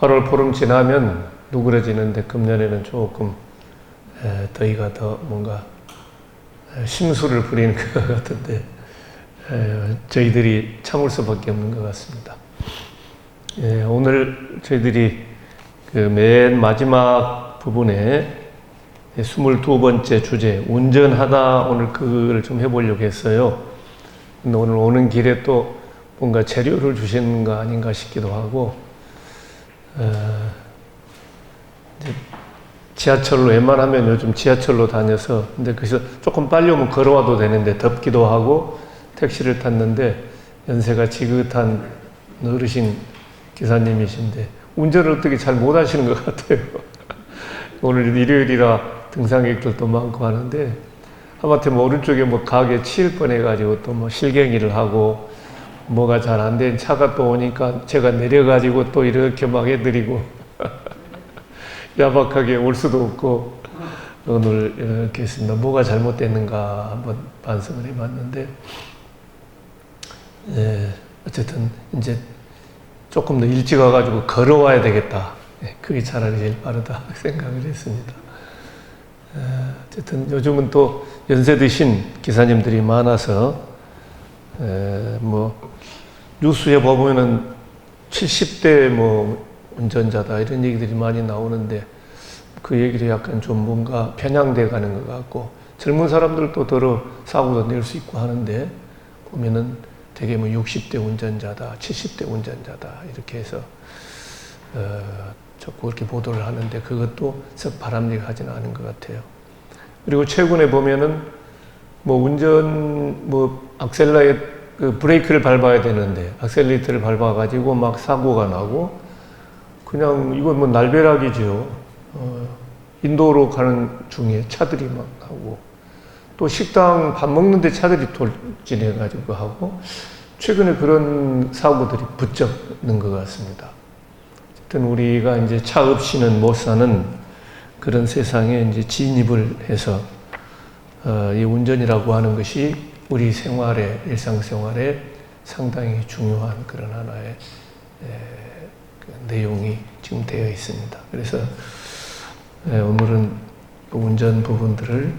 8월 보름 지나면 누그러지는데 금년에는 조금 더위가 더 뭔가 심술을 부리는 것 같은데 저희들이 참을 수밖에 없는 것 같습니다. 오늘 저희들이 그 맨 마지막 부분에 22번째 주제 운전하다 오늘 그걸 좀 해보려고 했어요. 근데 오늘 오는 길에 또 뭔가 재료를 주시는 거 아닌가 싶기도 하고 이제 지하철로 웬만하면 요즘 지하철로 다녀서 근데 그래서 조금 빨리 오면 걸어와도 되는데 덥기도 하고 택시를 탔는데 연세가 지긋한 어르신 기사님이신데 운전을 어떻게 잘 못하시는 것 같아요. 오늘 일요일이라 등산객들도 많고 하는데 하마터면 오른쪽에 뭐 가게 치일 뻔해가지고 또 뭐 실갱이를 하고 뭐가 잘 안 된 차가 또 오니까 제가 내려가지고 또 이렇게 막 해드리고 야박하게 올 수도 없고 오늘 이렇게 했습니다. 뭐가 잘못됐는가 한번 반성을 해봤는데 어쨌든 이제 조금 더 일찍 와가지고 걸어와야 되겠다. 그게 차라리 제일 빠르다 생각을 했습니다. 어쨌든 요즘은 또 연세 드신 기사님들이 많아서 뭐 뉴스에 보면은 70대 뭐 운전자다 이런 얘기들이 많이 나오는데 그 얘기를 약간 좀 뭔가 편향돼 가는 것 같고 젊은 사람들도 더러 사고도 낼 수 있고 하는데 보면은 되게 뭐 60대 운전자다, 70대 운전자다 이렇게 해서 자꾸 그렇게 보도를 하는데 그것도 썩 바람직하지는 않은 것 같아요. 그리고 최근에 보면은 뭐 운전 뭐 악셀러에 그 브레이크를 밟아야 되는데 악셀레이터를 밟아가지고 막 사고가 나고 그냥 이건 뭐 날벼락이죠. 인도로 가는 중에 차들이 막 나오고 또 식당 밥 먹는데 차들이 돌진해가지고 하고 최근에 그런 사고들이 붙잡는 것 같습니다. 어쨌든 우리가 이제 차 없이는 못 사는 그런 세상에 이제 진입을 해서 이 운전이라고 하는 것이 우리 생활에 일상생활에 상당히 중요한 그런 하나의 내용이 지금 되어 있습니다. 그래서 오늘은 운전 부분들을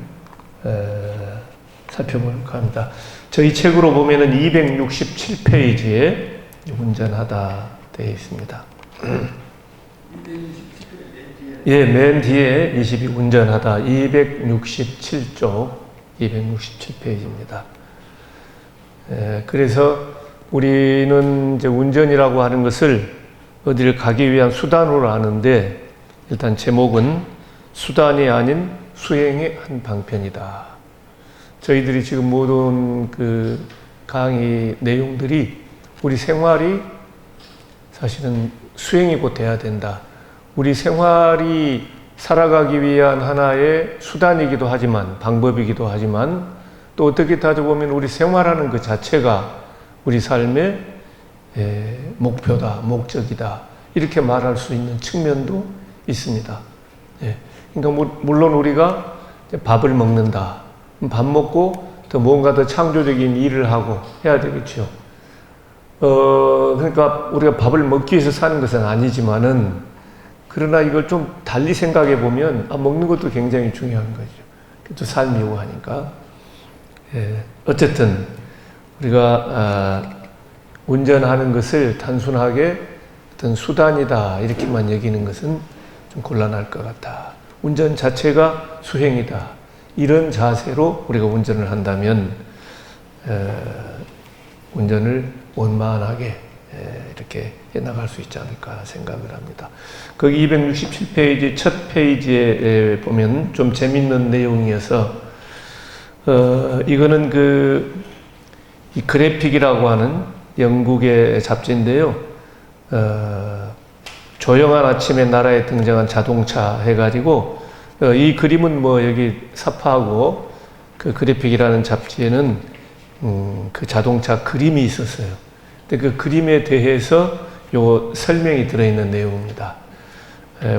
살펴볼까 합니다. 저희 책으로 보면은 267페이지에 운전하다 되어 있습니다. 예, 맨 뒤에 22 운전하다 267쪽 267페이지입니다. 그래서 우리는 이제 운전이라고 하는 것을 어디를 가기 위한 수단으로 아는데 일단 제목은 수단이 아닌 수행의 한 방편이다. 저희들이 지금 모든 그 강의 내용들이 우리 생활이 사실은 수행이고 돼야 된다. 우리 생활이 살아가기 위한 하나의 수단이기도 하지만 방법이기도 하지만 또 어떻게 따져보면 우리 생활하는 그 자체가 우리 삶의 목표다, 목적이다 이렇게 말할 수 있는 측면도 있습니다. 그러니까 물론 우리가 밥을 먹는다. 밥 먹고 더 뭔가 더 창조적인 일을 하고 해야 되겠죠. 그러니까 우리가 밥을 먹기 위해서 사는 것은 아니지만은 그러나 이걸 좀 달리 생각해 보면 먹는 것도 굉장히 중요한 거죠. 또 삶이고 하니까. 어쨌든 우리가 운전하는 것을 단순하게 어떤 수단이다 이렇게만 여기는 것은 좀 곤란할 것 같다. 운전 자체가 수행이다. 이런 자세로 우리가 운전을 한다면 운전을 원만하게 이렇게 해나갈 수 있지 않을까 생각을 합니다. 거기 267페이지 첫 페이지에 보면 좀 재밌는 내용이어서 이거는 이 그래픽이라고 하는 영국의 잡지인데요. 조용한 아침에 나라에 등장한 자동차 해가지고 이 그림은 뭐 여기 사파하고 그 그래픽이라는 잡지에는 그 자동차 그림이 있었어요. 근데 그 그림에 대해서 요 설명이 들어있는 내용입니다.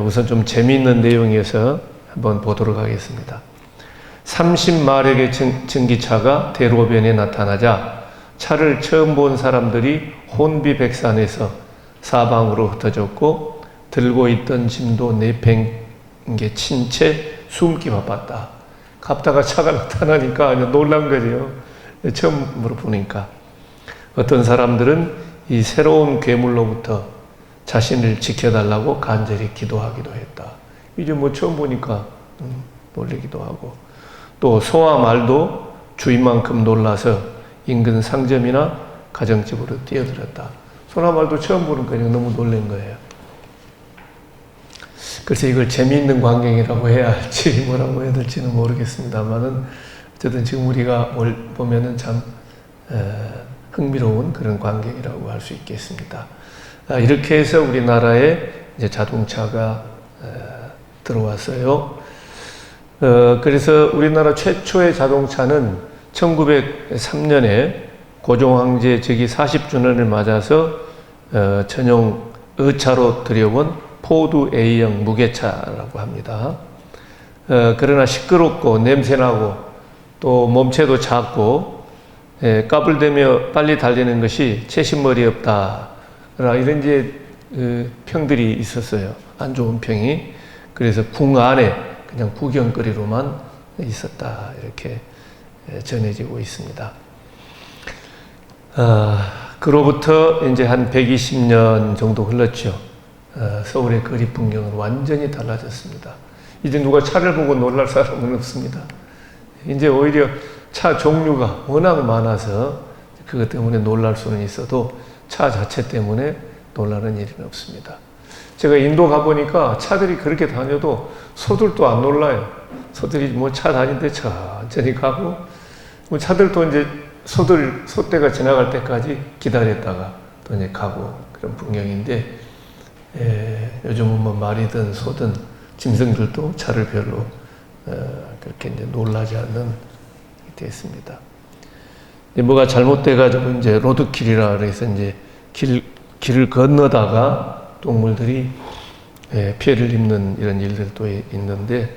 우선 좀 재미있는 내용이어서 한번 보도록 하겠습니다. 30마력의 전기차가 대로변에 나타나자 차를 처음 본 사람들이 혼비백산해서 사방으로 흩어졌고 들고 있던 짐도 내팽개 친 채 숨기 바빴다. 갑다가 차가 나타나니까 놀란 거죠. 처음으로 보니까. 어떤 사람들은 이 새로운 괴물로부터 자신을 지켜달라고 간절히 기도하기도 했다. 이제 뭐 처음 보니까 놀라기도 하고, 또 소와 말도 주인만큼 놀라서 인근 상점이나 가정집으로 뛰어들었다. 소나 말도 처음 보니까 너무 놀란 거예요. 그래서 이걸 재미있는 광경이라고 해야 할지 뭐라고 해야 될지는 모르겠습니다만은, 어쨌든 지금 우리가 보면은 참 흥미로운 그런 광경이라고 할 수 있겠습니다. 이렇게 해서 우리나라에 이제 자동차가 들어왔어요. 그래서 우리나라 최초의 자동차는 1903년에 고종황제 즉위 40주년을 맞아서 전용 의차로 들여온 포드 A형 무게차라고 합니다. 그러나 시끄럽고 냄새나고 또 몸체도 작고 까불대며 빨리 달리는 것이 채신머리 없다, 이런 이제 평들이 있었어요. 안 좋은 평이. 그래서 궁 안에 그냥 구경거리로만 있었다, 이렇게 전해지고 있습니다. 그로부터 이제 한 120년 정도 흘렀죠. 서울의 거리 풍경은 완전히 달라졌습니다. 이제 누가 차를 보고 놀랄 사람은 없습니다. 이제 오히려 차 종류가 워낙 많아서 그것 때문에 놀랄 수는 있어도 차 자체 때문에 놀라는 일은 없습니다. 제가 인도 가보니까 차들이 그렇게 다녀도 소들도 안 놀라요. 소들이 뭐 차 다니는데 천천히 가고, 뭐 차들도 이제 소떼가 지나갈 때까지 기다렸다가 또 이제 가고, 그런 풍경인데, 요즘은 뭐 말이든 소든 짐승들도 차를 별로 그렇게 이제 놀라지 않는 됐습니다. 뭐가 잘못돼가지고 이제 로드킬이라 그래서 이제 길을 건너다가 동물들이 피해를 입는 이런 일들도 있는데,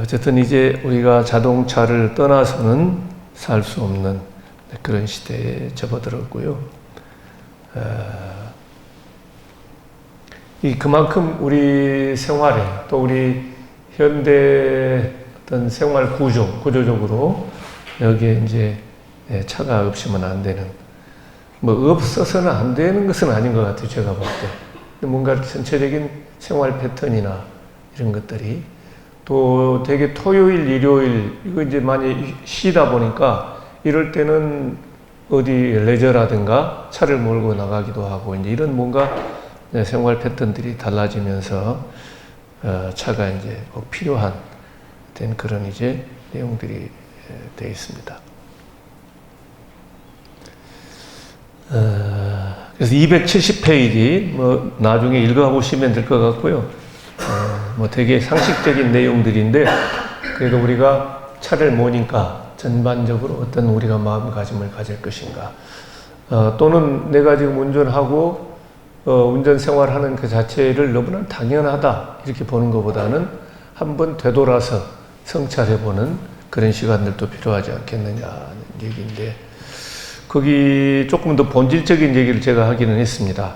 어쨌든 이제 우리가 자동차를 떠나서는 살 수 없는 그런 시대에 접어들었고요. 그만큼 우리 생활에, 또 우리 현대 어떤 생활 구조적으로 여기에 이제 차가 없으면 안 되는, 뭐 없어서는 안 되는 것은 아닌 것 같아요, 제가 볼 때. 뭔가 전체적인 생활 패턴이나 이런 것들이, 또 되게 토요일, 일요일 이거 이제 많이 쉬다 보니까 이럴 때는 어디 레저라든가 차를 몰고 나가기도 하고, 이제 이런 뭔가 생활 패턴들이 달라지면서 차가 이제 꼭 필요한 된 그런 이제 내용들이 되어 있습니다. 그래서 270페이지 뭐 나중에 읽어보시면 될 것 같고요. 뭐 되게 상식적인 내용들인데, 그래도 우리가 차를 모니까 전반적으로 어떤 우리가 마음가짐을 가질 것인가, 또는 내가 지금 운전하고 운전 생활하는 그 자체를 너무나 당연하다 이렇게 보는 것보다는 한번 되돌아서 성찰해보는 그런 시간들도 필요하지 않겠느냐는 얘기인데, 거기 조금 더 본질적인 얘기를 제가 하기는 했습니다.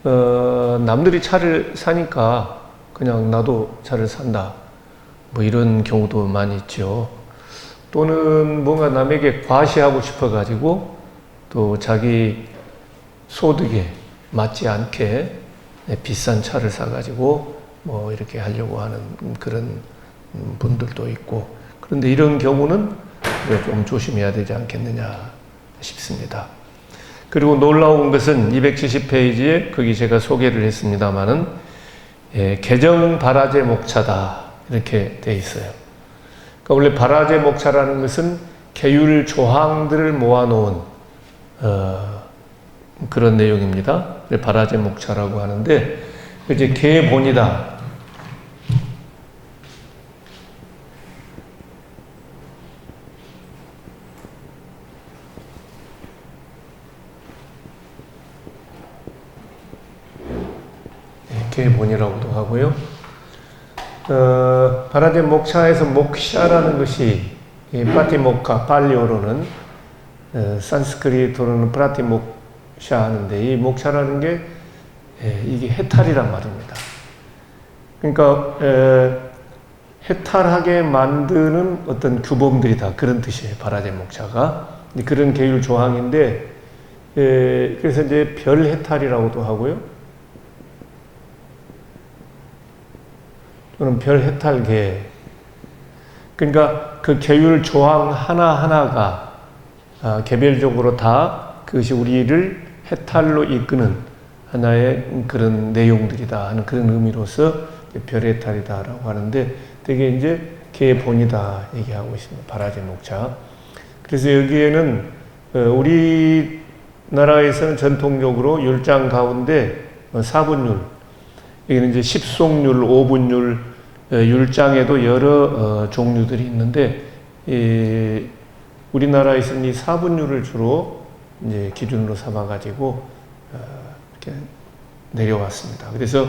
남들이 차를 사니까 그냥 나도 차를 산다, 뭐 이런 경우도 많이 있죠. 또는 뭔가 남에게 과시하고 싶어가지고 또 자기 소득에 맞지 않게 비싼 차를 사가지고 뭐 이렇게 하려고 하는 그런 분들도 있고, 그런데 이런 경우는 좀 조심해야 되지 않겠느냐 싶습니다. 그리고 놀라운 것은 270페이지에 거기 제가 소개를 했습니다마는 개정 발화제 목차다 이렇게 돼 있어요. 그러니까 원래 발화제 목차라는 것은 계율 조항들을 모아놓은 그런 내용입니다. 발화제 목차라고 하는데, 이제 계본이다. 계본이라고도 하고요. 발화제 목차에서 목샤라는 것이 파티모카, 팔리어로는 산스크리트로는 프라티목샤 하는데, 이 목차라는 게 이게 해탈이란 말입니다. 그러니까 해탈하게 만드는 어떤 규범들이다, 그런 뜻이에요. 바라제 목차가 그런 계율 조항인데, 그래서 이제 별 해탈이라고도 하고요, 또는 별 해탈계. 그러니까 그 계율 조항 하나하나가 개별적으로 다 그것이 우리를 해탈로 이끄는 하나의 그런 내용들이다 하는 그런 의미로서 별 해탈이다라고 하는데, 되게 이제 개본이다 얘기하고 있습니다. 바라제 목차. 그래서 여기에는 우리나라에서는 전통적으로 율장 가운데 4분율, 여기는 이제 10송율, 5분율, 율장에도 여러 종류들이 있는데, 우리나라에서는 이 4분율을 주로 이제 기준으로 삼아가지고 이렇게 내려왔습니다. 그래서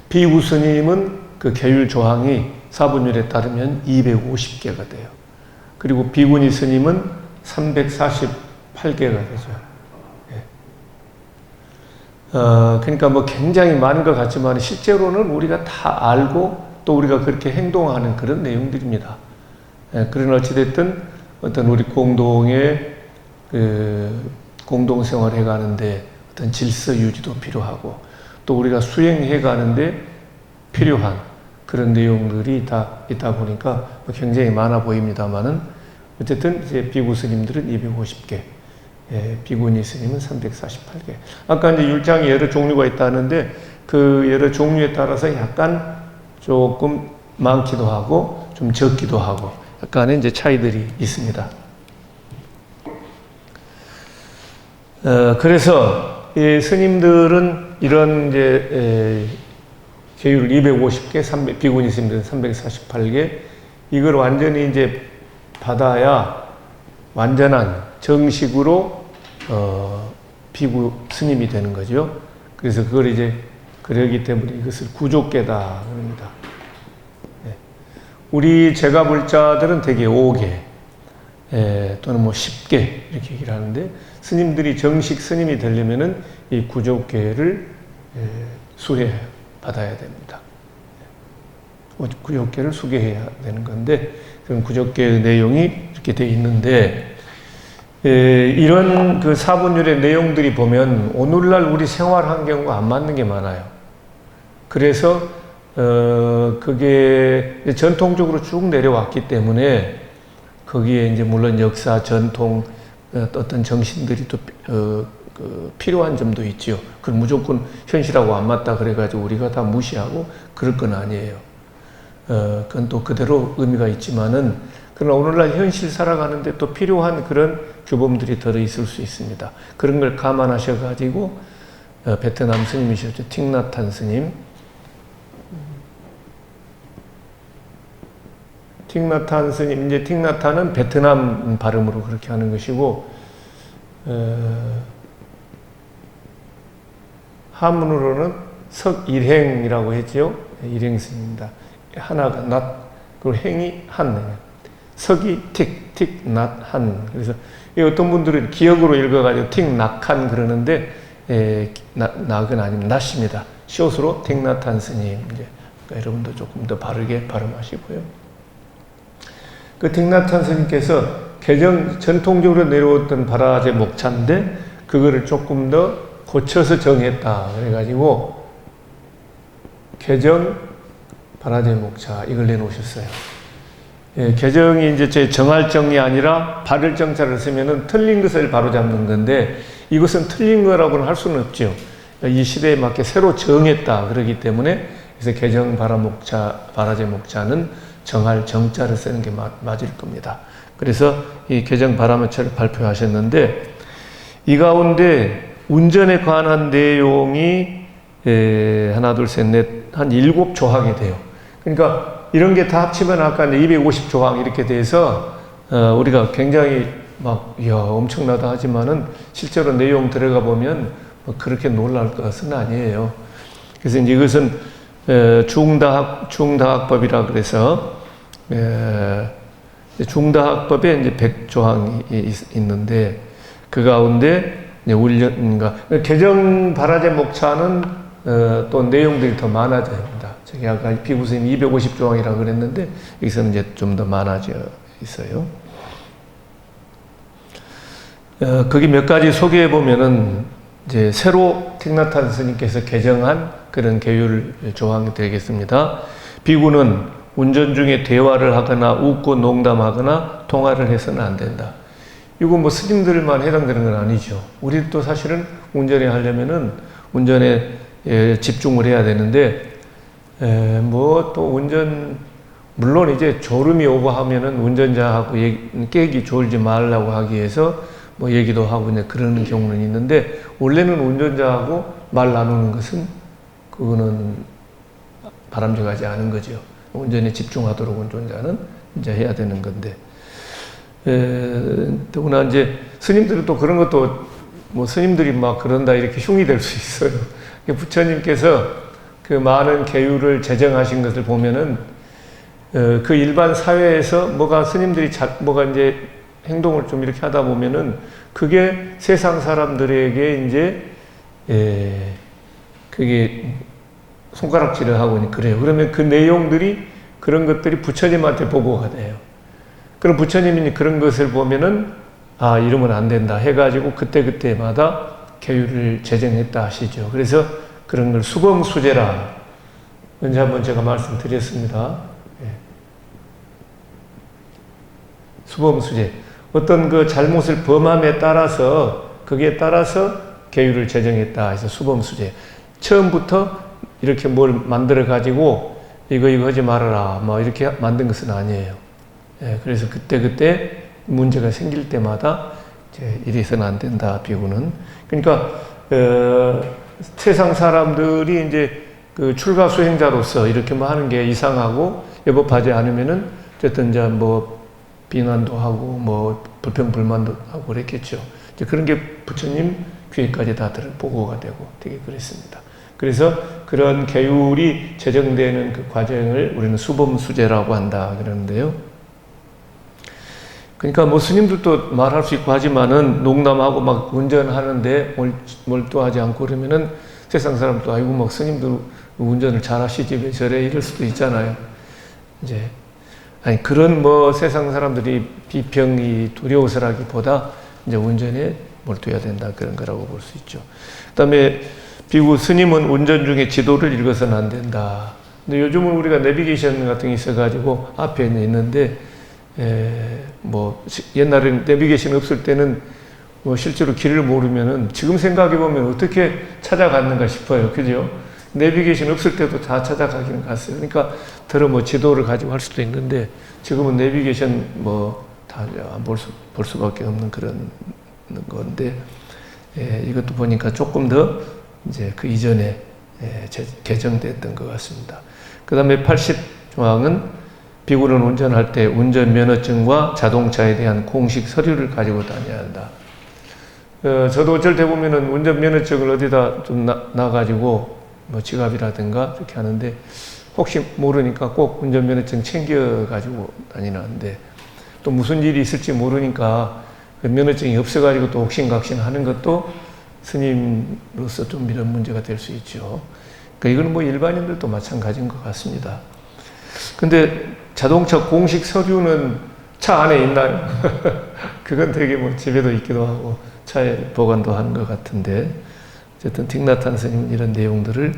비구 스님은 그 계율 조항이 4분율에 따르면 250개가 돼요. 그리고 비구니 스님은 348개가 되죠. 그러니까 뭐 굉장히 많은 것 같지만 실제로는 우리가 다 알고 또 우리가 그렇게 행동하는 그런 내용들입니다. 그런 어찌됐든 어떤 우리 공동의 공동생활 해가는데 어떤 질서 유지도 필요하고, 또 우리가 수행해 가는데 필요한 그런 내용들이 다 있다 보니까 굉장히 많아 보입니다만은, 어쨌든 이제 비구 스님들은 250개, 비구니 스님은 348개. 아까 이제 율장이 여러 종류가 있다는데, 그 여러 종류에 따라서 약간 조금 많기도 하고 좀 적기도 하고 약간의 이제 차이들이 있습니다. 그래서 이 스님들은 이런 이제 계율 250개, 비구니 스님들은 348개, 이걸 완전히 이제 받아야 완전한 정식으로 비구 스님이 되는 거죠. 그래서 그걸 이제 그러기 때문에 이것을 구족계다 그럽니다. 우리 제가불자들은 대개 5개, 또는 뭐 10개 이렇게 얘기를 하는데, 스님들이 정식 스님이 되려면은 이 구족계를 수혜 받아야 됩니다. 구족계를 수계해야 되는 건데, 그런 구족계의 내용이 이렇게 되어 있는데, 이런 그 4분율의 내용들이 보면 오늘날 우리 생활 환경과 안 맞는 게 많아요. 그래서 그게 전통적으로 쭉 내려왔기 때문에 거기에 이제 물론 역사, 전통, 어떤 정신들이 또 필요한 점도 있지요. 그건 무조건 현실하고 안 맞다 그래가지고 우리가 다 무시하고 그럴 건 아니에요. 그건 또 그대로 의미가 있지만은, 그러나 오늘날 현실 살아가는데 또 필요한 그런 규범들이 들어있을 수 있습니다. 그런 걸 감안하셔가지고 베트남 스님이셨죠. 틱나탄 스님. 틱나탄 스님, 이제 틱나탄은 베트남 발음으로 그렇게 하는 것이고, 한문으로는 석일행이라고 했죠. 일행 스님입니다. 하나가 낫, 그리고 행이 한. 석이 틱, 틱, 낫, 한. 그래서 어떤 분들은 기억으로 읽어가지고 틱, 낙한 그러는데, 낙은 아니면 낫입니다. 숏으로 틱나탄 스님. 이제 그러니까 여러분도 조금 더 바르게 발음하시고요. 그 틱나탄 스님께서 전통적으로 내려왔던 바라제 목차인데, 그거를 조금 더 고쳐서 정했다. 그래가지고, 개정 바라제 목차, 이걸 내놓으셨어요. 개정이 이제 제 정할 정이 아니라 바를 정자를 쓰면은 틀린 것을 바로 잡는 건데, 이것은 틀린 거라고는 할 수는 없죠. 이 시대에 맞게 새로 정했다. 그러기 때문에, 그래서 개정 바라제 목차는 정할 정자를 쓰는 게 맞을 겁니다. 그래서 이 개정 바라목차를 발표하셨는데, 이 가운데 운전에 관한 내용이 하나, 둘, 셋, 넷, 한 7조항이 돼요. 그러니까 이런 게 다 합치면 아까 250조항 이렇게 돼서 우리가 굉장히 막 이야 엄청나다 하지만은 실제로 내용 들어가 보면 뭐 그렇게 놀랄 것은 아니에요. 그래서 이제 이것은 중다학법이라 그래서 중다학법에 이제 100조항이 있는데, 그 가운데 이제 훈련인가 개정 발화제 목차는 또 내용들이 더 많아져야 합니다. 저기 아까 비구스님 250조항이라고 그랬는데 여기서는 이제 좀 더 많아져 있어요. 거기 몇 가지 소개해 보면은 이제 새로 틱나탄 스님께서 개정한 그런 계율 조항이 되겠습니다. 비구는 운전 중에 대화를 하거나 웃고 농담하거나 통화를 해서는 안 된다. 이건 뭐 스님들만 해당되는 건 아니죠. 우리도 사실은 운전에 하려면은 운전에 집중을 해야 되는데, 뭐 또 운전, 물론 이제 졸음이 오고 하면은 운전자하고 깨기 졸지 말라고 하기 위해서 뭐 얘기도 하고 이제 그러는 경우는 있는데, 원래는 운전자하고 말 나누는 것은 그거는 바람직하지 않은 거죠. 운전에 집중하도록 운전자는 이제 해야 되는 건데, 더구나 이제 스님들은 또 그런 것도 뭐 스님들이 막 그런다 이렇게 흉이 될 수 있어요. 부처님께서 그 많은 계율을 제정하신 것을 보면은 그 일반 사회에서 뭐가 스님들이 뭐가 이제 행동을 좀 이렇게 하다 보면은 그게 세상 사람들에게 이제 그게 손가락질을 하고 그래요. 그러면 그 내용들이 그런 것들이 부처님한테 보고가 돼요. 그럼 부처님이 그런 것을 보면은 아 이러면 안 된다 해가지고 그때마다 계율을 제정했다 하시죠. 그래서 그런 걸 수범수제라 언제 한번 제가 말씀드렸습니다. 수범수제 어떤 그 잘못을 범함에 따라서 거기에 따라서 계율을 제정했다 해서 수범수제. 처음부터 이렇게 뭘 만들어 가지고 이거 하지 말아라 뭐 이렇게 만든 것은 아니에요. 그래서 그때 문제가 생길 때마다 이제 이래서는 안 된다, 비구는. 그러니까, 세상 사람들이 이제 그 출가 수행자로서 이렇게 뭐 하는 게 이상하고 여법하지 않으면은 어쨌든 이제 뭐 비난도 하고 뭐 불평불만도 하고 그랬겠죠. 이제 그런 게 부처님 귀에까지 다 보고가 되고 되게 그랬습니다. 그래서 그런 계율이 제정되는 그 과정을 우리는 수범수제라고 한다 그러는데요. 그러니까 뭐 스님들도 말할 수 있고 하지만은 농담하고 막 운전하는데 몰두하지 않고 그러면은 세상 사람도 아이고 막 스님들 운전을 잘 하시지 왜 저래 이럴 수도 있잖아요. 이제 아니 그런 뭐 세상 사람들이 비평이 두려워서라기보다 이제 운전에 몰두해야 된다 그런 거라고 볼 수 있죠. 그다음에 비구 스님은 운전 중에 지도를 읽어서는 안 된다. 근데 요즘은 우리가 내비게이션 같은 게 있어가지고 앞에 있는데 뭐 옛날에 내비게이션 없을 때는 뭐 실제로 길을 모르면은 지금 생각해 보면 어떻게 찾아갔는가 싶어요. 그죠? 내비게이션 없을 때도 다 찾아가기는 갔어요. 그러니까 뭐 지도를 가지고 할 수도 있는데 지금은 내비게이션 뭐 다 볼 수밖에 없는 그런 건데 이것도 보니까 조금 더 이제 그 이전에 개정됐던 것 같습니다. 그 다음에 80조항은 비구는 운전할 때 운전면허증과 자동차에 대한 공식 서류를 가지고 다녀야 한다. 저도 어쩔 때 보면은 운전면허증을 어디다 좀 놔가지고 뭐 지갑이라든가 이렇게 하는데 혹시 모르니까 꼭 운전면허증 챙겨가지고 다니는데 또 무슨 일이 있을지 모르니까 그 면허증이 없어가지고 또 옥신각신 하는 것도 스님으로서 좀 이런 문제가 될 수 있죠. 그러니까 이거는 뭐 일반인들도 마찬가지인 것 같습니다. 근데 자동차 공식 서류는 차 안에 있나요? 그건 되게 뭐 집에도 있기도 하고 차에 보관도 하는 것 같은데 어쨌든 틱나탄 스님은 이런 내용들을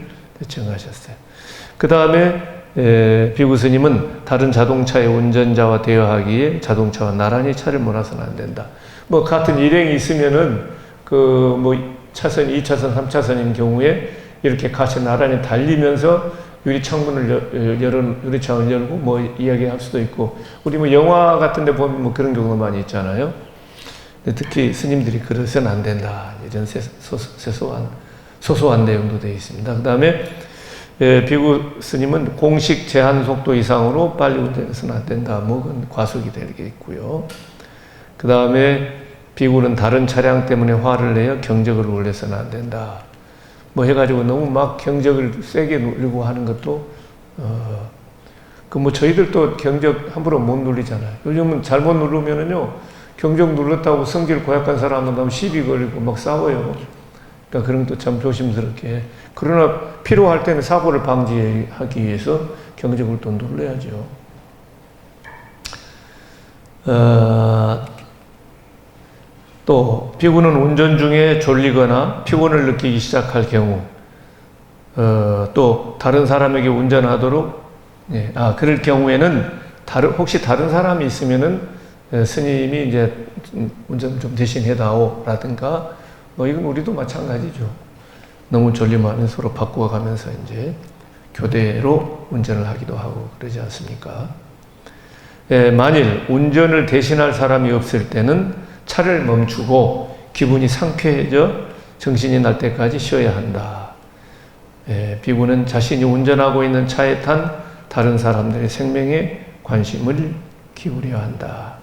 정하셨어요. 그 다음에 비구 스님은 다른 자동차의 운전자와 대화하기에 자동차와 나란히 차를 몰아서는 안 된다. 뭐 같은 일행이 있으면은 그 뭐 차선 2차선 3차선인 경우에 이렇게 같이 나란히 달리면서 유리창을 열고 뭐 이야기할 수도 있고 우리 뭐 영화 같은 데 보면 뭐 그런 경우가 많이 있잖아요. 근데 특히 스님들이 그러서는 안 된다. 이런 소소한 내용도 되어 있습니다. 그 다음에 비구 스님은 공식 제한 속도 이상으로 빨리 운전해서는 안 된다. 뭐 그건 과속이 되겠고요. 그 다음에 비구는 다른 차량 때문에 화를 내어 경적을 울려서는 안 된다. 뭐 해가지고 너무 막 경적을 세게 누르고 하는 것도 그 뭐 저희들도 경적 함부로 못 누리잖아요. 요즘은 잘못 누르면은요 경적 눌렀다고 성질 고약한 사람은 너무 시비 걸리고 막 싸워요. 그러니까 그런 것도 참 조심스럽게. 그러나 필요할 때는 사고를 방지하기 위해서 경적을 또 눌러야죠. 또 비구는 운전 중에 졸리거나 피곤을 느끼기 시작할 경우, 또 다른 사람에게 운전하도록, 그럴 경우에는 혹시 다른 사람이 있으면은 스님이 이제 운전 좀 대신 해다오라든가, 이건 우리도 마찬가지죠. 너무 졸리면 서로 바꾸어가면서 이제 교대로 운전을 하기도 하고 그러지 않습니까? 만일 운전을 대신할 사람이 없을 때는 차를 멈추고 기분이 상쾌해져 정신이 날 때까지 쉬어야 한다. 비구는 자신이 운전하고 있는 차에 탄 다른 사람들의 생명에 관심을 기울여야 한다.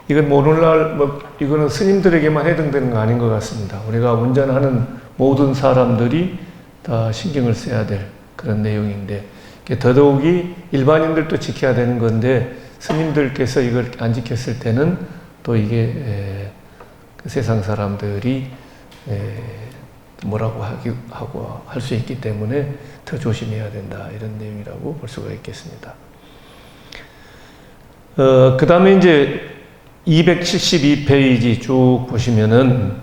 이건 뭐 오늘날 이거는 스님들에게만 해당되는 거 아닌 것 같습니다. 우리가 운전하는 모든 사람들이 다 신경을 써야 될 그런 내용인데, 더더욱이 일반인들도 지켜야 되는 건데, 스님들께서 이걸 안 지켰을 때는 또 이게 세상 사람들이 뭐라고 하고 할 수 있기 때문에 더 조심해야 된다, 이런 내용이라고 볼 수가 있겠습니다. 그 다음에 이제 272페이지 쭉 보시면은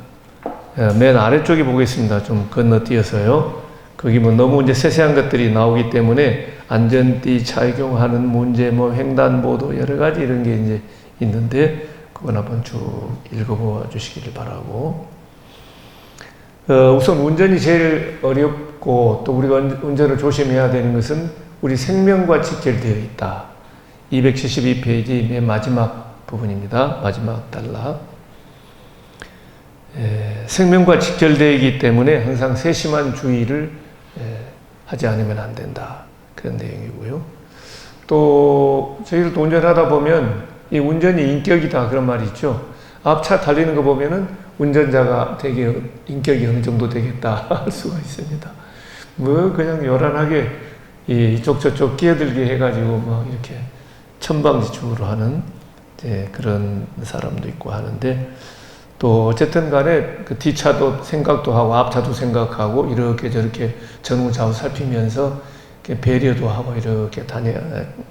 맨 아래쪽에 보겠습니다. 좀 건너뛰어서요. 거기 뭐 너무 이제 세세한 것들이 나오기 때문에 안전띠 착용하는 문제, 횡단보도 여러 가지 이런 게 이제 있는데, 그건 한번 쭉 읽어보아 주시기를 바라고. 우선 운전이 제일 어렵고 또 우리가 운전을 조심해야 되는 것은 우리 생명과 직결되어 있다. 272페이지 맨 마지막 부분입니다. 마지막 단락. 생명과 직결되어 있기 때문에 항상 세심한 주의를 하지 않으면 안 된다. 그런 내용이고요. 또 저희들도 운전하다 보면 이 운전이 인격이다, 그런 말이 있죠. 앞차 달리는 거 보면은 운전자가 되게 인격이 어느 정도 되겠다 할 수가 있습니다. 그냥 요란하게 이쪽 저쪽 끼어들게 해가지고 막 이렇게 천방지축으로 하는 그런 사람도 있고 하는데, 또 어쨌든 간에 그 뒷차도 생각도 하고 앞차도 생각하고 이렇게 저렇게 전후좌우 살피면서 배려도 하고 이렇게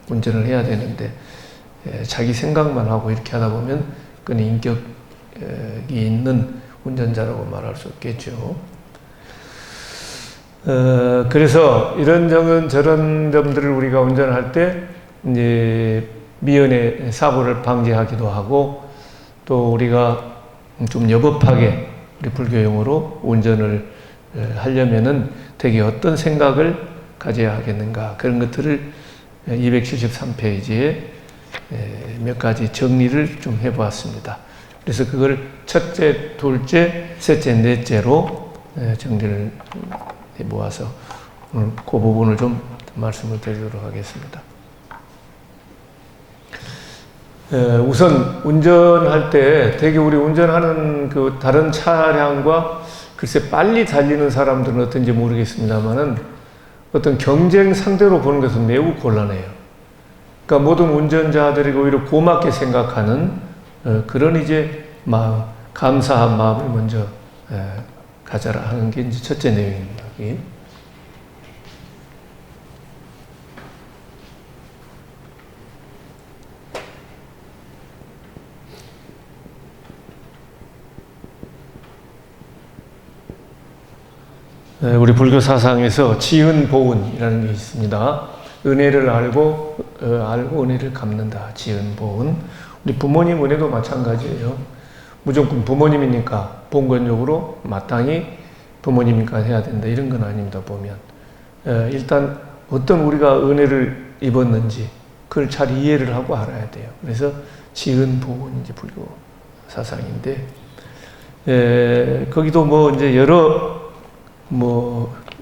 운전을 해야 되는데, 자기 생각만 하고 이렇게 하다 보면 그건 인격이 있는 운전자라고 말할 수 없겠죠. 그래서 이런 점은 저런 점들을 우리가 운전할 때 이제 미연에 사고를 방지하기도 하고, 또 우리가 좀 여법하게 우리 불교용어로 운전을 하려면은 되게 어떤 생각을 가져야 하겠는가, 그런 것들을 273페이지에 몇 가지 정리를 좀 해보았습니다. 그래서 그걸 첫째, 둘째, 셋째, 넷째로 정리를 해 모아서 오늘 그 부분을 좀 말씀을 드리도록 하겠습니다. 우선 운전할 때 되게 우리 운전하는 그 다른 차량과 글쎄 빨리 달리는 사람들은 어떤지 모르겠습니다만은 어떤 경쟁 상대로 보는 것은 매우 곤란해요. 그러니까 모든 운전자들이 오히려 고맙게 생각하는 그런 이제 마음, 감사한 마음을 먼저 가져라 하는 게 이제 첫째 내용입니다. 우리 불교 사상에서 지은 보은이라는 게 있습니다. 은혜를 알고 은혜를 갚는다. 지은 보은. 우리 부모님 은혜도 마찬가지예요. 무조건 부모님이니까 본건적으로 마땅히 부모님이니까 해야 된다, 이런 건 아닙니다. 보면 일단 어떤 우리가 은혜를 입었는지 그걸 잘 이해를 하고 알아야 돼요. 그래서 지은 보은이 이제 불교 사상인데, 거기도 뭐 이제 여러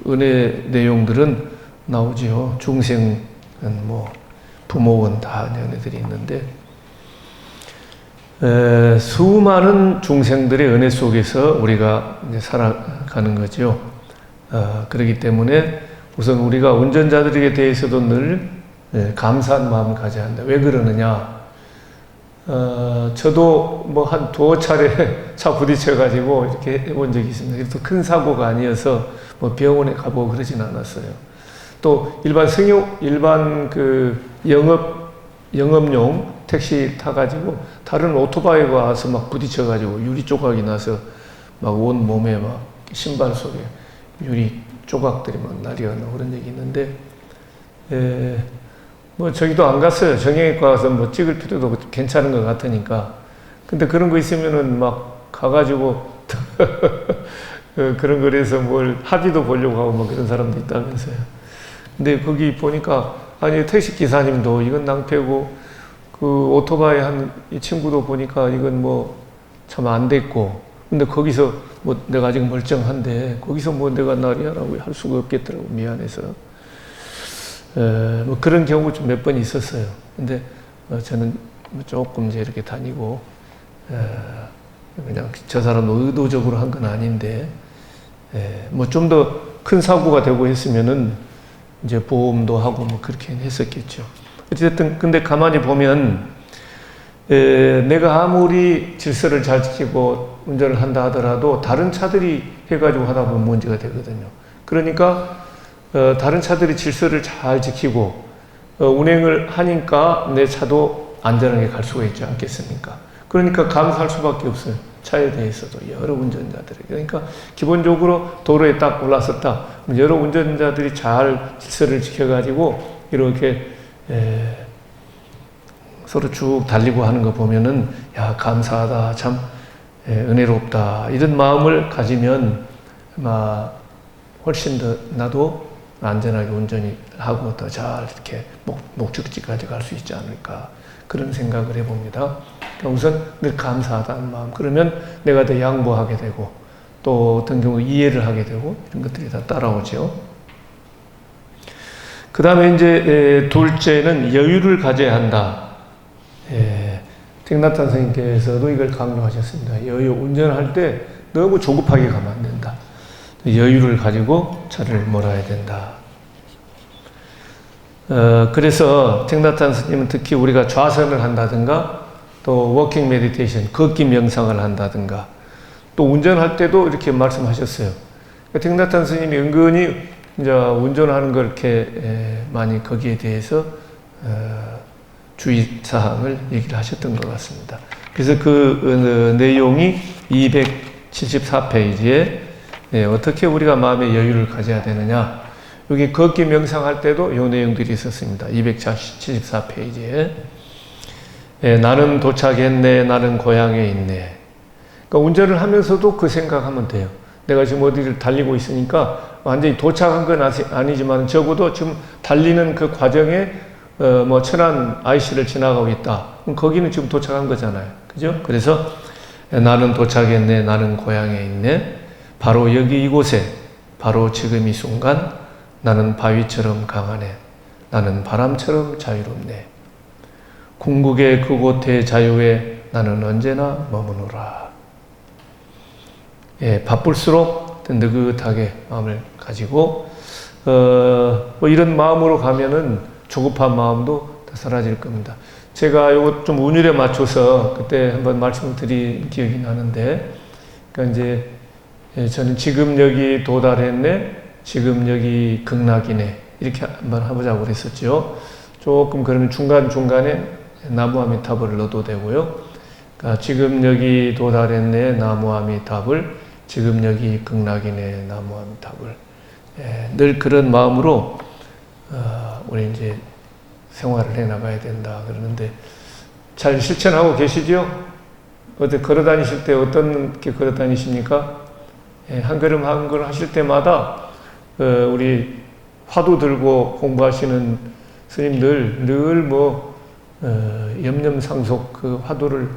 은혜 내용들은 나오지요. 중생은 부모은 다 은혜들이 있는데, 수많은 중생들의 은혜 속에서 우리가 이제 살아가는 거죠. 그렇기 때문에 우선 우리가 운전자들에게 대해서도 늘 감사한 마음을 가져야 한다. 왜 그러느냐? 저도 뭐 한 두어 차례 차 부딪혀가지고 이렇게 해본 적이 있습니다. 그래도 큰 사고가 아니어서 뭐 병원에 가보고 그러진 않았어요. 또 일반 그 영업용 택시 타가지고 다른 오토바이가 와서 막 부딪혀가지고 유리 조각이 나서 막 온 몸에 막 신발 속에 유리 조각들이 막 날이가 나고 그런 적이 있는데, 뭐 저기도 안 갔어요. 정형외과 가서 뭐 찍을 필요도 괜찮은 것 같으니까. 근데 그런 거 있으면은 막 가가지고 그런 거에서 뭘 합의도 보려고 하고 뭐 그런 사람도 있다면서요. 근데 거기 보니까 아니 택시 기사님도 이건 낭패고 그 오토바이 한 이 친구도 보니까 이건 뭐 참 안 됐고, 근데 거기서 뭐 내가 아직 멀쩡한데 거기서 뭐 내가 나리야라고 할 수가 없겠더라고, 미안해서. 뭐 그런 경우 좀 몇 번 있었어요. 근데 저는 조금 이제 이렇게 다니고, 그냥 저 사람도 의도적으로 한 건 아닌데, 뭐 좀 더 큰 사고가 되고 했으면은 이제 보험도 하고 뭐 그렇게 했었겠죠. 어쨌든 근데 가만히 보면 내가 아무리 질서를 잘 지키고 운전을 한다 하더라도 다른 차들이 해가지고 하다 보면 문제가 되거든요. 그러니까 다른 차들이 질서를 잘 지키고 운행을 하니까 내 차도 안전하게 갈 수가 있지 않겠습니까? 그러니까 감사할 수밖에 없어요. 차에 대해서도 여러 운전자들이. 그러니까 기본적으로 도로에 딱 올랐었다. 여러 운전자들이 잘 질서를 지켜가지고 이렇게 서로 쭉 달리고 하는 거 보면은 야, 감사하다, 참 은혜롭다, 이런 마음을 가지면 아마 훨씬 더 나도 안전하게 운전하고 더 잘 이렇게 목적지까지 갈 수 있지 않을까, 그런 생각을 해봅니다. 그러니까 우선 늘 감사하다는 마음, 그러면 내가 더 양보하게 되고 또 어떤 경우 이해를 하게 되고 이런 것들이 다 따라오죠. 그 다음에 이제 둘째는 여유를 가져야 한다. 틱나탄 선생님께서도 이걸 강조하셨습니다. 운전할 때 너무 조급하게 가면 안 된다. 여유를 가지고 차를 몰아야 된다. 그래서 틱나탄 스님은 특히 우리가 좌선을 한다든가 또 워킹 메디테이션, 걷기 명상을 한다든가 또 운전할 때도 이렇게 말씀하셨어요. 틱나탄 스님이 은근히 이제 운전하는 걸 이렇게 많이 거기에 대해서 주의사항을 얘기를 하셨던 것 같습니다. 그래서 그 내용이 274페이지에 어떻게 우리가 마음의 여유를 가져야 되느냐, 여기 걷기 명상할 때도 이 내용들이 있었습니다. 274페이지에 나는 도착했네, 나는 고향에 있네. 그러니까 운전을 하면서도 그 생각하면 돼요. 내가 지금 어디를 달리고 있으니까 완전히 도착한 건 아니지만 적어도 지금 달리는 그 과정에 뭐 천안 IC를 지나가고 있다. 그럼 거기는 지금 도착한 거잖아요. 그죠? 그래서 나는 도착했네, 나는 고향에 있네. 바로 여기 이곳에, 바로 지금 이 순간 나는 바위처럼 강하네. 나는 바람처럼 자유롭네. 궁극의 그곳의 자유에 나는 언제나 머무노라. 바쁠수록 느긋하게 마음을 가지고 뭐 이런 마음으로 가면은 조급한 마음도 다 사라질 겁니다. 제가 이거 좀 운율에 맞춰서 그때 한번 말씀을 드린 기억이 나는데, 그러니까 이제 저는 지금 여기 도달했네, 지금 여기 극락이네, 이렇게 한번 해보자고 그랬었죠. 조금 그러면 중간중간에 나무아미타불을 넣어도 되고요. 그러니까 지금 여기 도달했네, 나무아미타불, 지금 여기 극락이네, 나무아미타불. 늘 그런 마음으로 우리 이제 생활을 해 나가야 된다 그러는데, 잘 실천하고 계시죠? 어디 걸어 다니실 때 어떻게 걸어 다니십니까? 한 걸음 한 걸음 하실 때마다 우리 화두 들고 공부하시는 스님들 늘 뭐 염념상속 그 화두를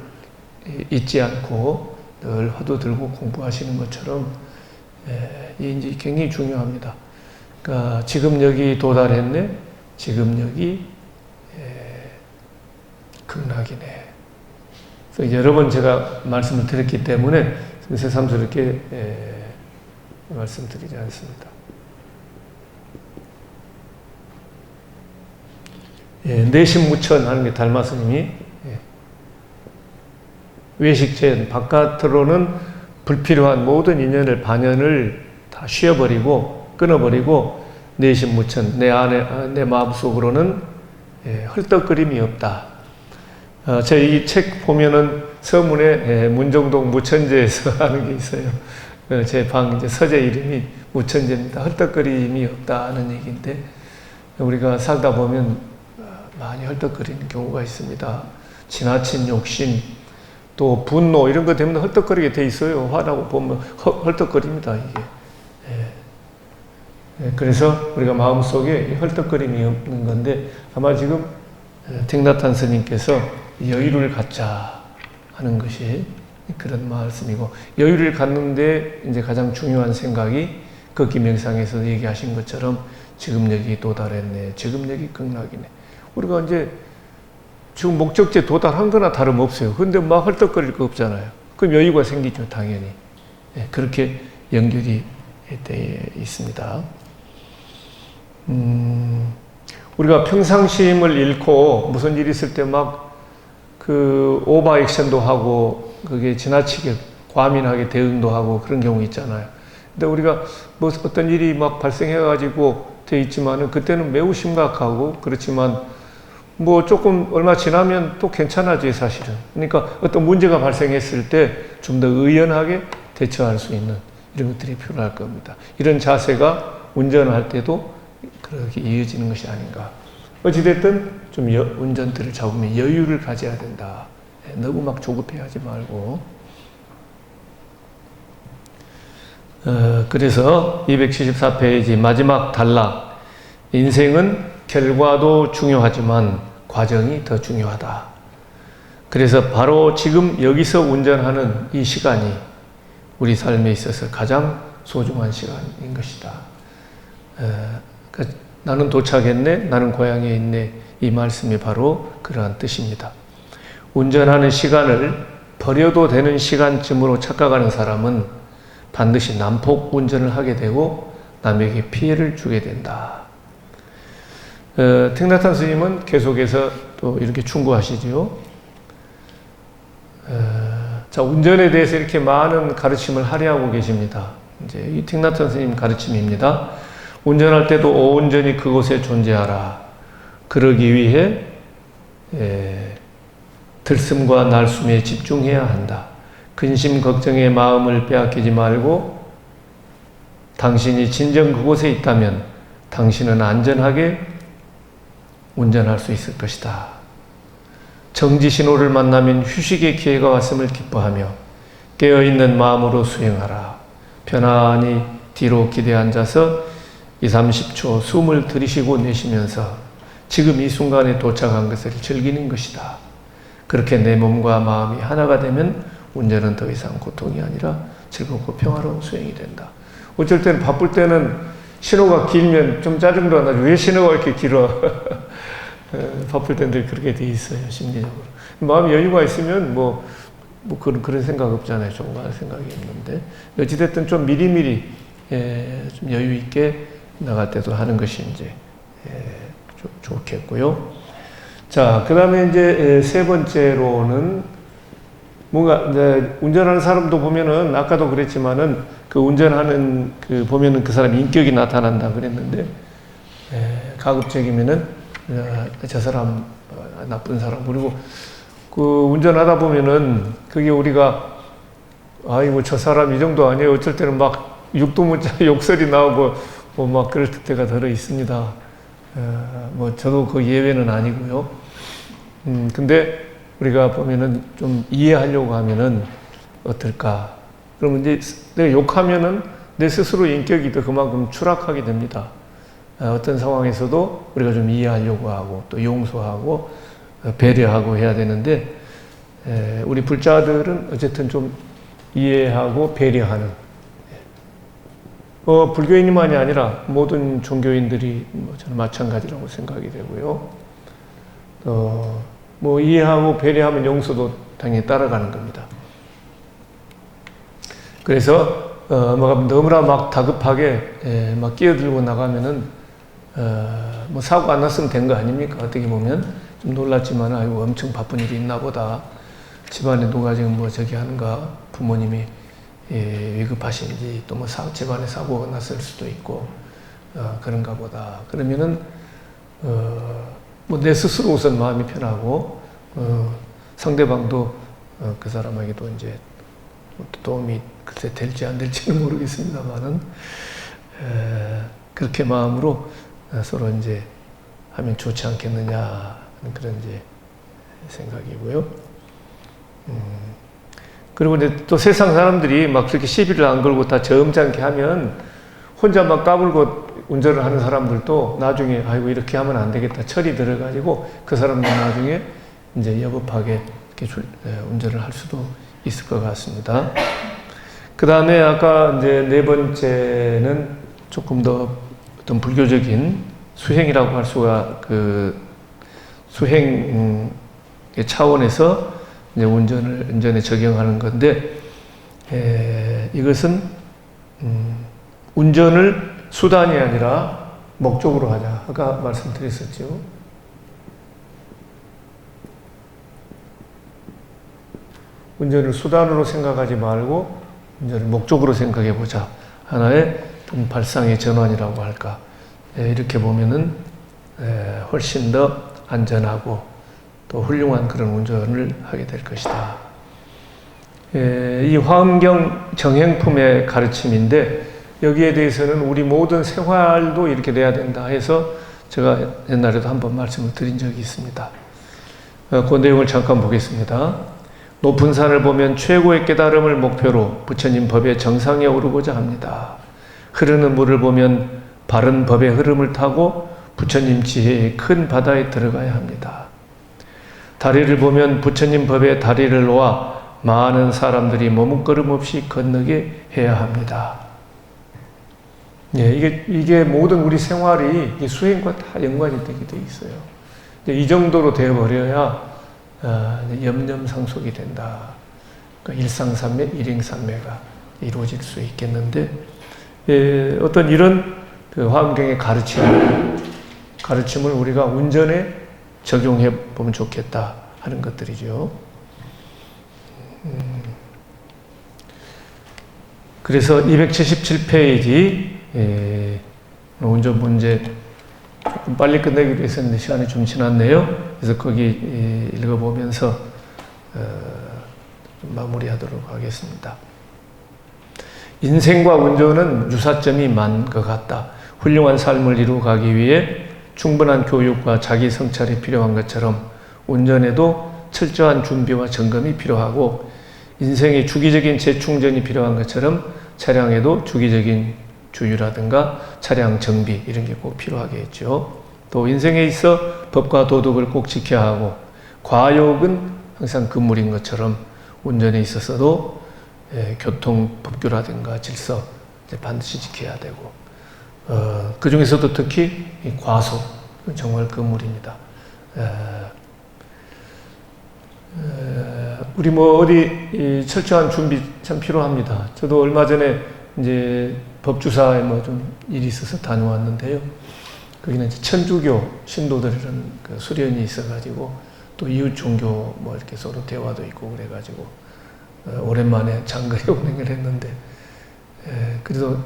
잊지 않고 늘 화두 들고 공부하시는 것처럼 이제 굉장히 중요합니다. 그러니까 지금 여기 도달했네, 지금 여기 극락이네. 그래서 여러 번 제가 말씀을 드렸기 때문에 새삼스럽게 말씀드리지 않습니다. 내심무천 하는 게 달마 스님이 외식제 바깥으로는 불필요한 모든 인연을 반연을 다 쉬어버리고 끊어버리고 내심 무천 내 안에 내 마음속으로는 헐떡거림이 없다. 제 이 책 보면은 서문에 문정동 무천제에서 하는 게 있어요. 제 방 이제 서재 이름이 무천제입니다. 헐떡거림이 없다는 얘기인데 우리가 살다 보면 많이 헐떡거리는 경우가 있습니다. 지나친 욕심, 또 분노 이런 것 때문에 헐떡거리게 돼 있어요. 화나고 보면 헐떡거립니다. 이게. 그래서 우리가 마음속에 헐떡거림이 없는 건데 아마 지금 틱나탄 스님께서 여유를 갖자 하는 것이 그런 말씀이고, 여유를 갖는데 이제 가장 중요한 생각이 걷기 명상에서 얘기하신 것처럼 지금 여기 도달했네, 지금 여기 극락이네. 우리가 이제 지금 목적지에 도달한 거나 다름없어요. 근데 막 헐떡거릴 거 없잖아요. 그럼 여유가 생기죠, 당연히. 그렇게 연결이 되어 있습니다. 우리가 평상심을 잃고 무슨 일이 있을 때 막 그 오버 액션도 하고 그게 지나치게 과민하게 대응도 하고 그런 경우 있잖아요. 근데 우리가 뭐 어떤 일이 막 발생해가지고 돼 있지만은 그때는 매우 심각하고, 그렇지만 뭐 조금 얼마 지나면 또 괜찮아져요, 사실은. 그러니까 어떤 문제가 발생했을 때 좀 더 의연하게 대처할 수 있는 이런 것들이 필요할 겁니다. 이런 자세가 운전할 때도 그렇게 이어지는 것이 아닌가. 어찌됐든 좀 운전대를 잡으면 여유를 가져야 된다. 너무 막 조급해 하지 말고. 그래서 274페이지 마지막 단락. 인생은 결과도 중요하지만 과정이 더 중요하다. 그래서 바로 지금 여기서 운전하는 이 시간이 우리 삶에 있어서 가장 소중한 시간인 것이다. 나는 도착했네, 나는 고향에 있네, 이 말씀이 바로 그러한 뜻입니다. 운전하는 시간을 버려도 되는 시간쯤으로 착각하는 사람은 반드시 난폭 운전을 하게 되고 남에게 피해를 주게 된다. 틱나탄 스님은 계속해서 또 이렇게 충고하시죠. 자, 운전에 대해서 이렇게 많은 가르침을 할애하고 계십니다. 이제 이 틱나탄 스님 가르침입니다. 운전할 때도 온전히 그곳에 존재하라. 그러기 위해 들숨과 날숨에 집중해야 한다. 근심 걱정의 마음을 빼앗기지 말고 당신이 진정 그곳에 있다면 당신은 안전하게 운전할 수 있을 것이다. 정지 신호를 만나면 휴식의 기회가 왔음을 기뻐하며 깨어있는 마음으로 수행하라. 편안히 뒤로 기대에 앉아서 2, 30초 숨을 들이쉬고 내쉬면서 지금 이 순간에 도착한 것을 즐기는 것이다. 그렇게 내 몸과 마음이 하나가 되면 운전은 더 이상 고통이 아니라 즐겁고 평화로운 수행이 된다. 어쩔 때는 바쁠 때는 신호가 길면 좀 짜증도 나죠. 왜 신호가 이렇게 길어? 바쁠 때는 그렇게 돼 있어요, 심리적으로. 마음이 여유가 있으면 뭐 그런 생각 없잖아요. 정말 생각이 없는데. 어찌됐든 좀 미리미리 좀 여유 있게 나갈 때도 하는 것이 이제 좋겠고요. 자, 그 다음에 이제 세 번째로는 뭔가 이제 운전하는 사람도 보면은 아까도 그랬지만은 그 운전하는 그 보면은 그 사람 인격이 나타난다 그랬는데 가급적이면은 저 사람 나쁜 사람, 그리고 그 운전하다 보면은 그게 우리가 아이고 저 사람 이 정도 아니에요. 어쩔 때는 막 육두문자 욕설이 나오고 뭐 막 그럴 때가 들어 있습니다. 뭐 저도 그 예외는 아니고요. 근데 우리가 보면은 좀 이해하려고 하면은 어떨까? 그러면 이제 내가 욕하면은 내 스스로 인격이 더 그만큼 추락하게 됩니다. 어떤 상황에서도 우리가 좀 이해하려고 하고 또 용서하고 배려하고 해야 되는데 우리 불자들은 어쨌든 좀 이해하고 배려하는, 불교인만이 아니라 모든 종교인들이 저는 마찬가지라고 생각이 되고요. 뭐 이해하고 배려하면 용서도 당연히 따라가는 겁니다. 그래서 너무나 막 다급하게 막 끼어들고 나가면은 뭐 사고 안 났으면 된 거 아닙니까? 어떻게 보면 좀 놀랐지만 아이고 엄청 바쁜 일이 있나 보다 집안에 누가 지금 뭐 저기 하는가, 부모님이 위급하신지, 또 뭐 집안에 사고가 났을 수도 있고, 그런가 보다. 그러면은, 뭐 내 스스로 우선 마음이 편하고, 상대방도 그 사람에게도 이제 도움이 글쎄 될지 안 될지는 모르겠습니다만은, 그렇게 마음으로 서로 이제 하면 좋지 않겠느냐 하는 그런 이제 생각이고요. 그리고 이제 또 세상 사람들이 막 그렇게 시비를 안 걸고 다 점잖게 하면 혼자 막 까불고 운전을 하는 사람들도 나중에 아이고 이렇게 하면 안 되겠다 철이 들어가지고 그 사람도 나중에 이제 여법하게 이렇게 운전을 할 수도 있을 것 같습니다. 그 다음에 아까 이제 네 번째는 조금 더 어떤 불교적인 수행이라고 할 수가 그 수행의 차원에서 이제 운전에 적용하는 건데, 이것은 운전을 수단이 아니라 목적으로 하자. 아까 말씀드렸었죠. 운전을 수단으로 생각하지 말고 운전을 목적으로 생각해 보자. 하나의 발상의 전환이라고 할까. 이렇게 보면은 훨씬 더 안전하고 또 훌륭한 그런 운전을 하게 될 것이다. 이 화엄경 정행품의 가르침인데 여기에 대해서는 우리 모든 생활도 이렇게 돼야 된다 해서 제가 옛날에도 한번 말씀을 드린 적이 있습니다. 그 내용을 잠깐 보겠습니다. 높은 산을 보면 최고의 깨달음을 목표로 부처님 법의 정상에 오르고자 합니다. 흐르는 물을 보면 바른 법의 흐름을 타고 부처님 지혜의 큰 바다에 들어가야 합니다. 다리를 보면 부처님 법의 다리를 놓아 많은 사람들이 머뭇거림 없이 건너게 해야 합니다. 이게 모든 우리 생활이 수행과 다 연관이 되게 돼 있어요. 이 정도로 되어버려야 염념상속이 된다. 그러니까 일상삼매, 일행삼매가 이루어질 수 있겠는데, 어떤 이런 그 화엄경의 가르침을 우리가 운전에 적용해 보면 좋겠다 하는 것들이죠. 그래서 277페이지 운전 문제 조금 빨리 끝내기로 했었는데 시간이 좀 지났네요. 그래서 거기 읽어보면서 좀 마무리하도록 하겠습니다. 인생과 운전은 유사점이 많은 것 같다. 훌륭한 삶을 이루어가기 위해 충분한 교육과 자기 성찰이 필요한 것처럼 운전에도 철저한 준비와 점검이 필요하고, 인생의 주기적인 재충전이 필요한 것처럼 차량에도 주기적인 주유라든가 차량 정비 이런 게 꼭 필요하겠죠. 또 인생에 있어 법과 도덕을 꼭 지켜야 하고, 과욕은 항상 금물인 것처럼 운전에 있어서도 교통 법규라든가 질서 반드시 지켜야 되고, 그 중에서도 특히 이 과속 정말 금물입니다. 우리 뭐 어디 철저한 준비 참 필요합니다. 저도 얼마 전에 이제 법주사에 뭐 좀 일이 있어서 다녀왔는데요. 거기는 이제 천주교 신도들이라는 그 수련이 있어가지고 또 이웃 종교 뭐 이렇게 서로 대화도 있고 그래가지고 오랜만에 장거리 운행을 했는데, 그래도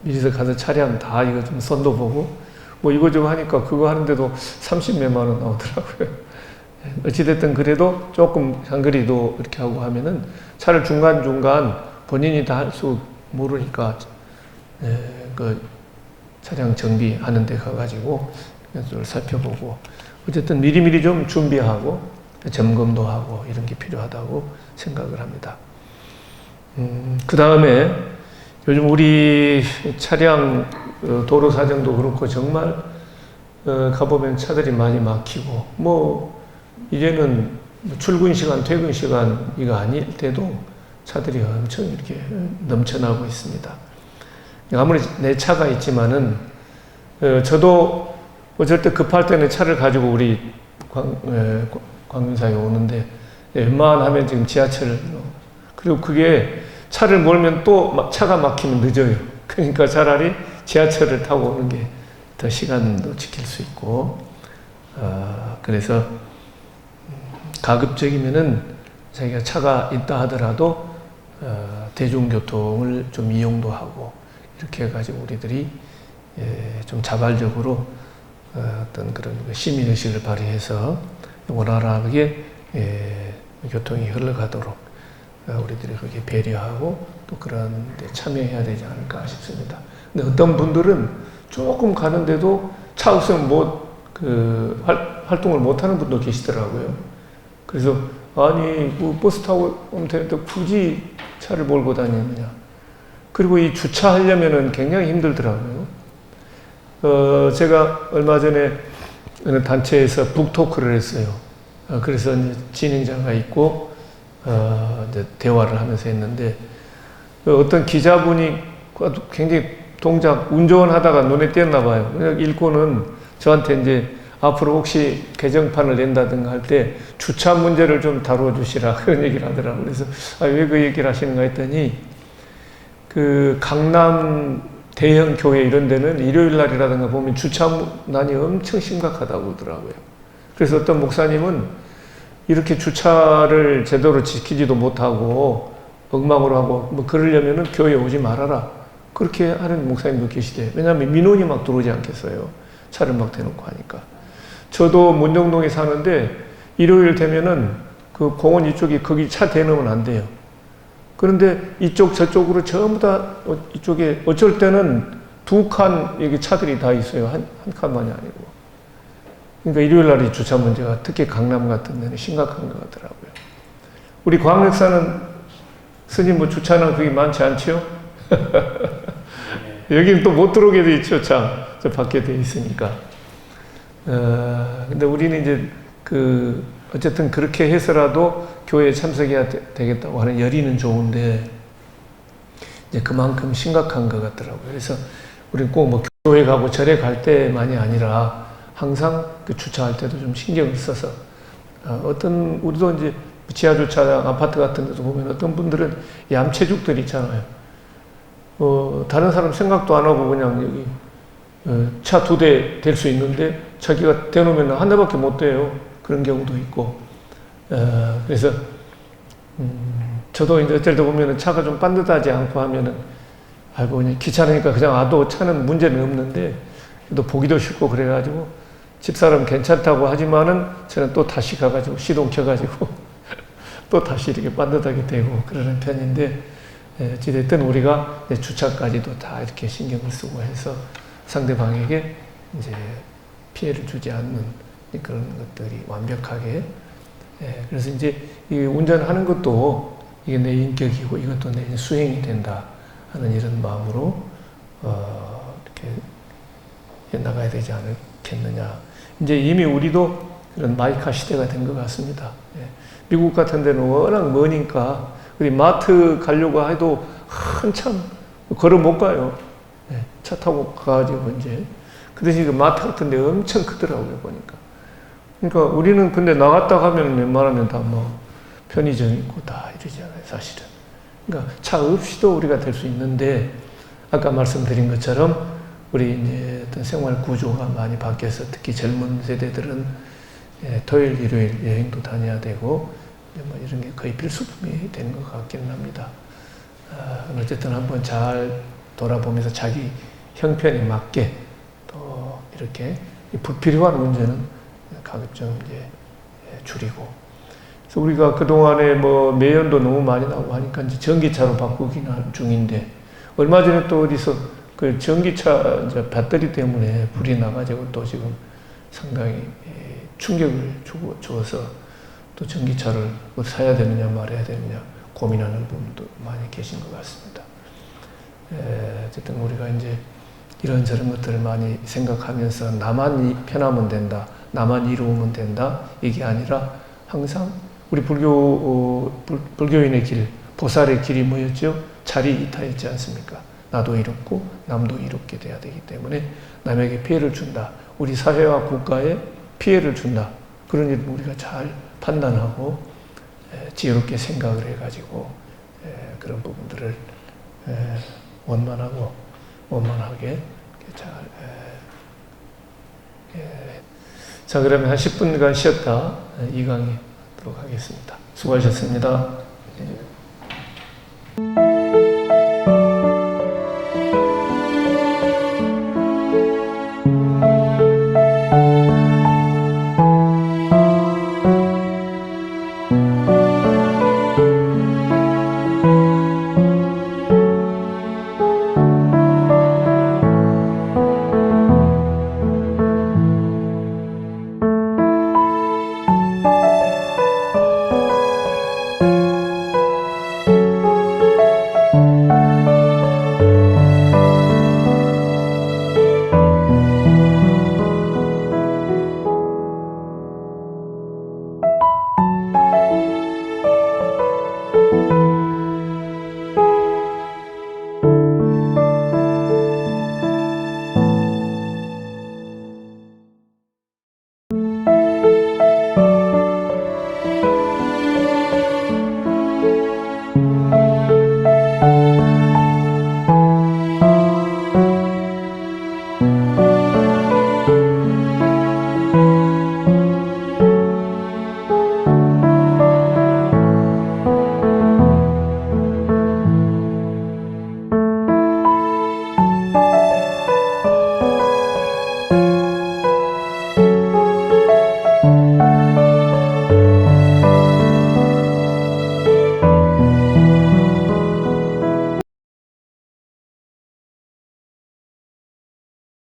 미리서 가서 차량 다 이거 좀 선도 보고 뭐 이거저거 하니까 그거 하는데도 30몇만 원 나오더라고요. 어찌됐든 그래도 조금 장거리도 이렇게 하고 하면은 차를 중간중간 본인이 다 할 수 모르니까 그 차량 정비하는 데 가가지고 연수를 살펴보고 어쨌든 미리미리 좀 준비하고 점검도 하고 이런 게 필요하다고 생각을 합니다. 그 다음에 요즘 우리 차량 도로 사정도 그렇고 정말 가보면 차들이 많이 막히고, 뭐 이제는 출근 시간, 퇴근 시간 이거 아닐 때도 차들이 엄청 이렇게 넘쳐나고 있습니다. 아무리 내 차가 있지만은 저도 어쩔 때 급할 때는 차를 가지고 우리 광명사에 오는데, 웬만하면 지금 지하철, 그리고 그게 차를 몰면 또 차가 막히면 늦어요. 그러니까 차라리 지하철을 타고 오는 게 더 시간도 지킬 수 있고, 그래서 가급적이면은 자기가 차가 있다 하더라도 대중교통을 좀 이용도 하고 이렇게 해가지고 우리들이 좀 자발적으로 어떤 그런 시민의식을 발휘해서 원활하게 교통이 흘러가도록 우리들이 그렇게 배려하고 또 그런 데 참여해야 되지 않을까 싶습니다. 근데 어떤 분들은 조금 가는데도 차 없으면 활동을 못하는 분도 계시더라고요. 그래서 아니 버스 타고 오면 되는데 굳이 차를 몰고 다니느냐. 그리고 이 주차하려면은 굉장히 힘들더라고요. 제가 얼마 전에 어느 단체에서 북토크를 했어요. 그래서 이제 진행자가 있고 이제 대화를 하면서 했는데 어떤 기자분이 굉장히 운전하다가 눈에 띄었나 봐요. 읽고는 저한테 이제 앞으로 혹시 개정판을 낸다든가 할 때 주차 문제를 좀 다뤄주시라 그런 얘기를 하더라고요. 그래서 왜 그 얘기를 하시는가 했더니 그 강남 대형 교회 이런 데는 일요일 날이라든가 보면 주차난이 엄청 심각하다고 그러더라고요. 그래서 어떤 목사님은 이렇게 주차를 제대로 지키지도 못하고 엉망으로 하고 뭐 그러려면은 교회에 오지 말아라. 그렇게 하는 목사님도 계시대요. 왜냐하면 민원이 막 들어오지 않겠어요. 차를 막 대놓고 하니까. 저도 문정동에 사는데 일요일 되면은 그 공원 이쪽이 거기 차 대놓으면 안 돼요. 그런데 이쪽 저쪽으로 전부 다 이쪽에 어쩔 때는 두 칸 여기 차들이 다 있어요. 한 칸만이 아니고. 그러니까 일요일 날이 주차 문제가 특히 강남 같은 데는 심각한 것 같더라고요. 우리 광역사는 스님 뭐 주차는 그게 많지 않죠? 여기는 또 못 들어오게 돼 있죠, 참. 저 밖에 돼 있으니까. 근데 우리는 이제 어쨌든 그렇게 해서라도 교회에 참석해야 되겠다고 하는 열의는 좋은데, 이제 그만큼 심각한 것 같더라고요. 그래서 우리는 꼭 뭐 교회 가고 절에 갈 때만이 아니라 항상 그 주차할 때도 좀 신경을 써서, 우리도 이제 지하주차장, 아파트 같은 데도 보면 어떤 분들은 얌체죽들 있잖아요. 다른 사람 생각도 안 하고 그냥 여기 차 2대 댈 수 있는데 자기가 대놓으면 한 대밖에 못 대요. 그런 경우도 있고. 그래서 저도 이제 어쩔 때 보면은 차가 좀 반듯하지 않고 하면은 아이고 그냥 귀찮으니까 그냥 와도 차는 문제는 없는데 또 보기도 싫고 그래가지고 집사람 괜찮다고 하지만은 저는 또 다시 가가지고 시동 켜가지고 또 다시 이렇게 반듯하게 되고 그러는 편인데, 어찌됐든 우리가 주차까지도 다 이렇게 신경을 쓰고 해서 상대방에게 이제 피해를 주지 않는 그런 것들이 완벽하게, 그래서 이제 이 운전하는 것도 이게 내 인격이고 이것도 내 수행이 된다 하는 이런 마음으로 이렇게 나가야 되지 않겠느냐. 이제 이미 우리도 이런 마이카 시대가 된 것 같습니다. 미국 같은 데는 워낙 머니까 우리 마트 가려고 해도 한참 걸어 못 가요. 차 타고 가가지고 이제 그 대신 그 마트 같은 데 엄청 크더라고요, 보니까. 그러니까 우리는 근데 나갔다 가면 웬만하면 다 뭐 편의점 있고 다 이러잖아요, 사실은. 그러니까 차 없이도 우리가 될 수 있는데, 아까 말씀드린 것처럼 우리 이제 어떤 생활 구조가 많이 바뀌어서 특히 젊은 세대들은 토요일, 일요일 여행도 다녀야 되고 뭐 이런 게 거의 필수품이 되는 것 같기는 합니다. 어쨌든 한번 잘 돌아보면서 자기 형편에 맞게 또 이렇게 불필요한 운전은 가급적 좀 이제 줄이고. 그래서 우리가 그동안에 뭐 매연도 너무 많이 나오고 하니까 이제 전기차로 바꾸기는 중인데, 얼마 전에 또 어디서 그 전기차 이제 배터리 때문에 불이 나가지고 또 지금 상당히 충격을 주어서 또 전기차를 뭐 사야 되느냐 말아야 되느냐 고민하는 분도 많이 계신 것 같습니다. 어쨌든 우리가 이제 이런저런 것들을 많이 생각하면서 나만 편하면 된다, 나만 이루면 된다, 이게 아니라 항상 우리 불교인의 길, 보살의 길이 뭐였죠? 자리 이타였지 않습니까? 나도 이롭고 남도 이롭게 돼야 되기 때문에 남에게 피해를 준다, 우리 사회와 국가에 피해를 준다, 그런 일을 우리가 잘 판단하고 지혜롭게 생각을 해가지고 그런 부분들을 원만하게 잘. 자, 그러면 한 10분간 쉬었다 이 강의 하도록 하겠습니다. 수고하셨습니다. 예.